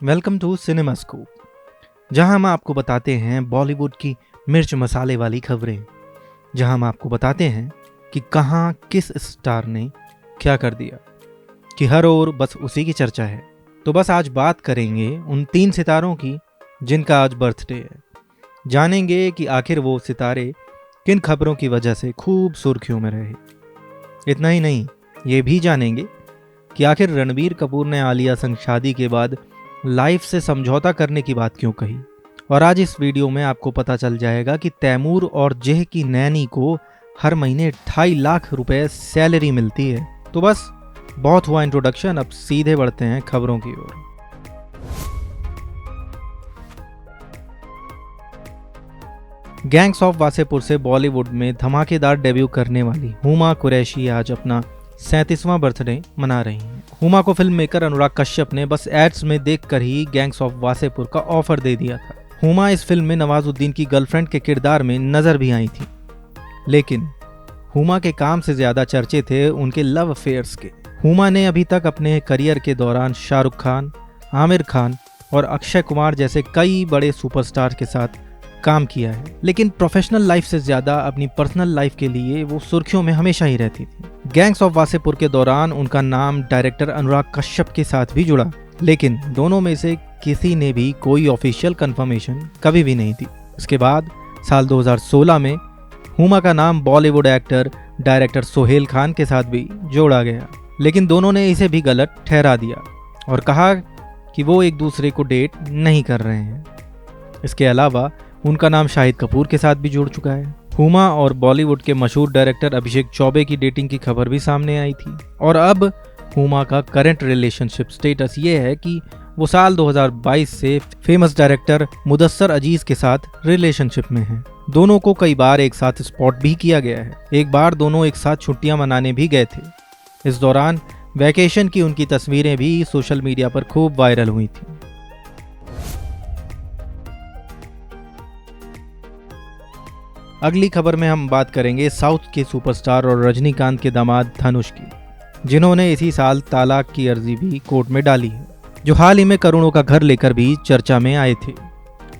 Welcome to cinema scoop, जहां हम आपको बताते हैं बॉलीवुड की मिर्च मसाले वाली खबरें, जहां हम आपको बताते हैं कि कहां किस स्टार ने क्या कर दिया, कि हर ओर बस उसी की चर्चा है। तो बस आज बात करेंगे उन 3 सितारों की जिनका आज बर्थडे है। जानेंगे कि आखिर वो सितारे किन खबरों की वजह से खूब सुर्खियों में रहे। इतना ही नहीं, ये भी जानेंगे कि आखिर रणबीर कपूर ने आलिया संग शादी के बाद लाइफ से समझौता करने की बात क्यों कही। और आज इस वीडियो में आपको पता चल जाएगा कि तैमूर और जेह की नैनी को हर महीने 2.5 लाख रुपए सैलरी मिलती है। तो बस बहुत हुआ इंट्रोडक्शन, अब सीधे बढ़ते हैं खबरों की ओर। गैंग्स ऑफ वासेपुर से बॉलीवुड में धमाकेदार डेब्यू करने वाली हुमा कुरैशी आज अपना 37वां बर्थडे मना रही हैं। हुमा को फिल्म मेकर अनुराग कश्यप ने बस एड्स में देखकर ही गैंग्स ऑफ वासेपुर का ऑफर दे दिया था। हुमा इस फिल्म में नवाजुद्दीन की गर्लफ्रेंड के किरदार में नजर भी आई थी, लेकिन हुमा के काम से ज्यादा चर्चे थे उनके लव अफेयर्स के। हुमा ने अभी तक अपने करियर के दौरान शाहरुख खान, आमिर खान और अक्षय कुमार जैसे कई बड़े सुपरस्टार के साथ काम किया है, लेकिन प्रोफेशनल लाइफ से ज्यादा अपनी पर्सनल लाइफ के लिए वो सुर्खियों में हमेशा ही रहती थी। गैंग्स ऑफ वासेपुर के दौरान उनका नाम डायरेक्टर अनुराग कश्यप के साथ भी जुड़ा, लेकिन दोनों में से किसी ने भी कोई ऑफिशियल कंफर्मेशन कभी भी नहीं दी। इसके बाद साल 2016 में हुमा का नाम बॉलीवुड एक्टर डायरेक्टर सोहेल खान के साथ भी जोड़ा गया, लेकिन दोनों ने इसे भी गलत ठहरा दिया और कहा कि वो एक दूसरे को डेट नहीं कर रहे हैं। इसके अलावा उनका नाम शाहिद कपूर के साथ भी जुड़ चुका है। हुमा और बॉलीवुड के मशहूर डायरेक्टर अभिषेक चौबे की डेटिंग की खबर भी सामने आई थी। और अब हुमा का करंट रिलेशनशिप स्टेटस ये है कि वो साल 2022 से फेमस डायरेक्टर मुदस्सर अजीज के साथ रिलेशनशिप में हैं। दोनों को कई बार एक साथ स्पॉट भी किया गया है। एक बार दोनों एक साथ छुट्टियां मनाने भी गए थे। इस दौरान वैकेशन की उनकी तस्वीरें भी सोशल मीडिया पर खूब वायरल हुई थी। अगली खबर में हम बात करेंगे साउथ के सुपरस्टार और रजनीकांत के दामाद धनुष की, जिन्होंने इसी साल तलाक की अर्जी भी कोर्ट में डाली है, जो हाल ही में करोड़ों का घर लेकर भी चर्चा में आए थे।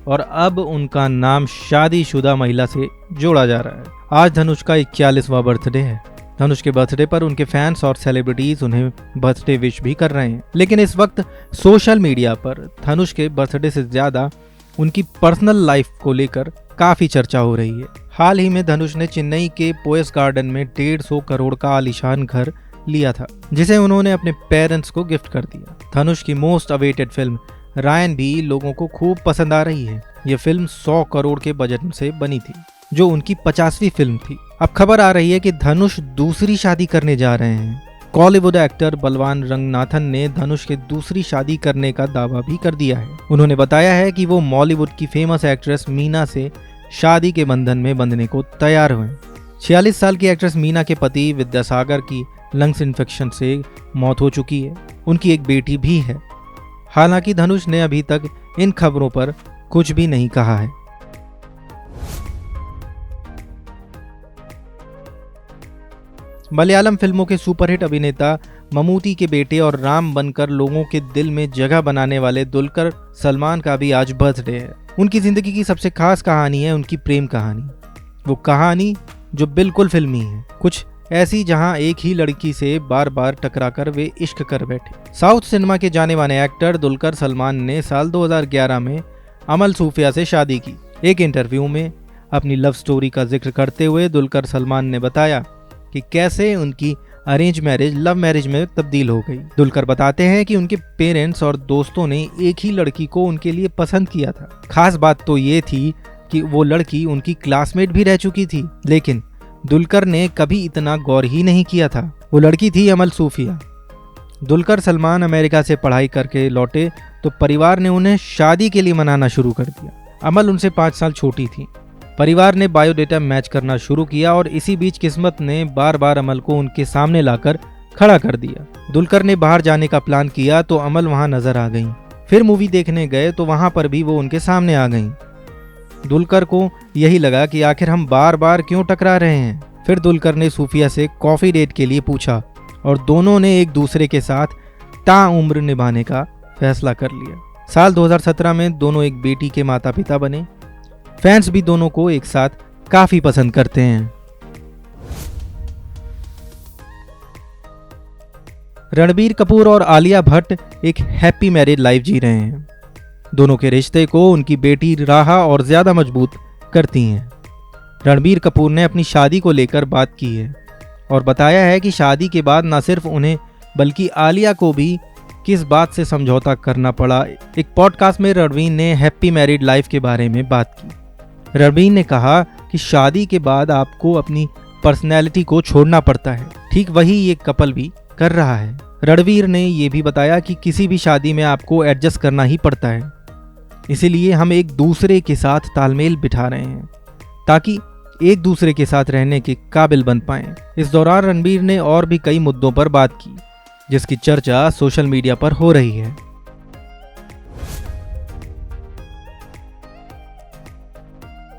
और अब उनका नाम शादीशुदा महिला से जोड़ा जा रहा है। आज धनुष का 41वां बर्थडे है। धनुष के बर्थडे पर उनके फैंस और सेलिब्रिटीज उन्हें बर्थडे विश भी कर रहे हैं, लेकिन इस वक्त सोशल मीडिया पर धनुष के बर्थडे से ज्यादा उनकी पर्सनल लाइफ को लेकर काफी चर्चा हो रही है। हाल ही में धनुष ने चेन्नई के पोएस गार्डन में 150 करोड़ का आलीशान घर लिया था, जिसे उन्होंने अपने पेरेंट्स को गिफ्ट कर दिया। धनुष की मोस्ट अवेटेड फिल्म रायन भी लोगों को खूब पसंद आ रही है। ये फिल्म 100 करोड़ के बजट से बनी थी, जो उनकी 50वीं फिल्म थी। अब खबर आ रही है कि धनुष दूसरी शादी करने जा रहे हैं। बॉलीवुड एक्टर बलवान रंगनाथन ने धनुष के दूसरी शादी करने का दावा भी कर दिया है। उन्होंने बताया है कि वो बॉलीवुड की फेमस एक्ट्रेस मीना से शादी के बंधन में बंधने को तैयार हुए। 46 साल की एक्ट्रेस मीना के पति विद्यासागर की लंग्स इन्फेक्शन से मौत हो चुकी है। उनकी एक बेटी भी है। हालांकि धनुष ने अभी तक इन खबरों पर कुछ भी नहीं कहा है। मलयालम फिल्मों के सुपरहिट अभिनेता ममूटी के बेटे और राम बनकर लोगों के दिल में जगह बनाने वाले दुलकर सलमान का भी आज बर्थडे है। उनकी जिंदगी की सबसे खास कहानी है उनकी प्रेम कहानी, वो कहानी जो बिल्कुल फिल्मी है, कुछ ऐसी जहां एक ही लड़की से बार बार टकराकर वे इश्क कर बैठे। साउथ सिनेमा के जाने माने एक्टर दुलकर सलमान ने साल 2011 में अमल सूफिया से शादी की। एक इंटरव्यू में अपनी लव स्टोरी का जिक्र करते हुए दुलकर सलमान ने बताया कि कैसे उनकी अरेंज मैरिज लव मैरिज में तब्दील हो गई। दुलकर बताते हैं कि उनके पेरेंट्स और दोस्तों ने एक ही लड़की को उनके लिए पसंद किया था। खास बात तो ये थी कि वो लड़की उनकी क्लासमेट भी रह चुकी थी, लेकिन दुलकर ने कभी इतना गौर ही नहीं किया था। वो लड़की थी अमल सूफिया। दुलकर सलमान अमेरिका से पढ़ाई करके लौटे तो परिवार ने उन्हें शादी के लिए मनाना शुरू कर दिया। अमल उनसे 5 साल छोटी थी। परिवार ने बायोडेटा मैच करना शुरू किया और इसी बीच किस्मत ने बार बार अमल को उनके सामने लाकर खड़ा कर दिया। दुलकर ने बाहर जाने का प्लान किया तो अमल वहां नजर आ गईं। फिर मूवी देखने गए तो वहां पर भी वो उनके सामने आ गईं। दुलकर को यही लगा कि आखिर हम बार बार क्यों टकरा रहे हैं। फिर दुलकर ने सूफिया से कॉफी डेट के लिए पूछा और दोनों ने एक दूसरे के साथ ताउम्र निभाने का फैसला कर लिया। साल 2017 में दोनों एक बेटी के माता पिता बने। फैंस भी दोनों को एक साथ काफी पसंद करते हैं। रणबीर कपूर और आलिया भट्ट एक हैप्पी मैरिड लाइफ जी रहे हैं। दोनों के रिश्ते को उनकी बेटी राहा और ज्यादा मजबूत करती हैं। रणबीर कपूर ने अपनी शादी को लेकर बात की है और बताया है कि शादी के बाद न सिर्फ उन्हें बल्कि आलिया को भी किस बात से समझौता करना पड़ा। एक पॉडकास्ट में रणबीर ने हैप्पी मैरिड लाइफ के बारे में बात की। रणबीर ने कहा कि शादी के बाद आपको अपनी पर्सनैलिटी को छोड़ना पड़ता है। ठीक वही ये कपल भी कर रहा है। रणबीर ने यह भी बताया कि किसी भी शादी में आपको एडजस्ट करना ही पड़ता है, इसीलिए हम एक दूसरे के साथ तालमेल बिठा रहे हैं ताकि एक दूसरे के साथ रहने के काबिल बन पाएं। इस दौरान रणबीर ने और भी कई मुद्दों पर बात की जिसकी चर्चा सोशल मीडिया पर हो रही है।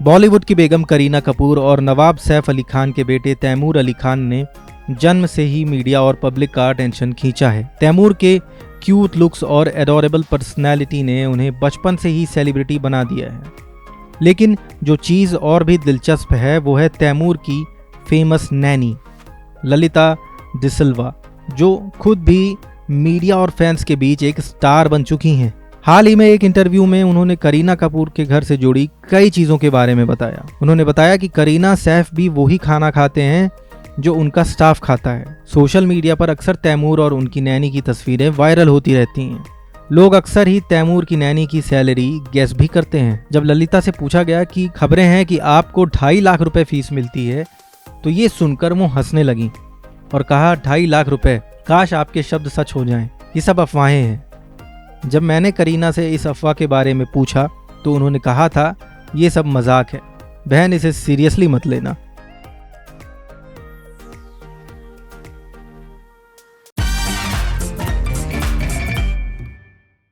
बॉलीवुड की बेगम करीना कपूर और नवाब सैफ अली खान के बेटे तैमूर अली खान ने जन्म से ही मीडिया और पब्लिक का अटेंशन खींचा है। तैमूर के क्यूट लुक्स और एडोरेबल पर्सनैलिटी ने उन्हें बचपन से ही सेलिब्रिटी बना दिया है। लेकिन जो चीज़ और भी दिलचस्प है वो है तैमूर की फेमस नैनी ललिता डिसिल्वा, जो खुद भी मीडिया और फैंस के बीच एक स्टार बन चुकी हैं। हाल ही में एक इंटरव्यू में उन्होंने करीना कपूर के घर से जुड़ी कई चीज़ों के बारे में बताया। उन्होंने बताया कि करीना सैफ भी वही खाना खाते हैं जो उनका स्टाफ खाता है। सोशल मीडिया पर अक्सर तैमूर और उनकी नैनी की तस्वीरें वायरल होती रहती हैं। लोग अक्सर ही तैमूर की नैनी की सैलरी गैस भी करते हैं। जब ललिता से पूछा गया कि खबरें हैं कि आपको 2.5 लाख रुपए फीस मिलती है, तो ये सुनकर वो हंसने लगी और कहा 2.5 लाख रुपए, काश आपके शब्द सच हो जाएं, ये सब अफवाहें हैं। जब मैंने करीना से इस अफवाह के बारे में पूछा तो उन्होंने कहा था ये सब मजाक है बहन, इसे सीरियसली मत लेना।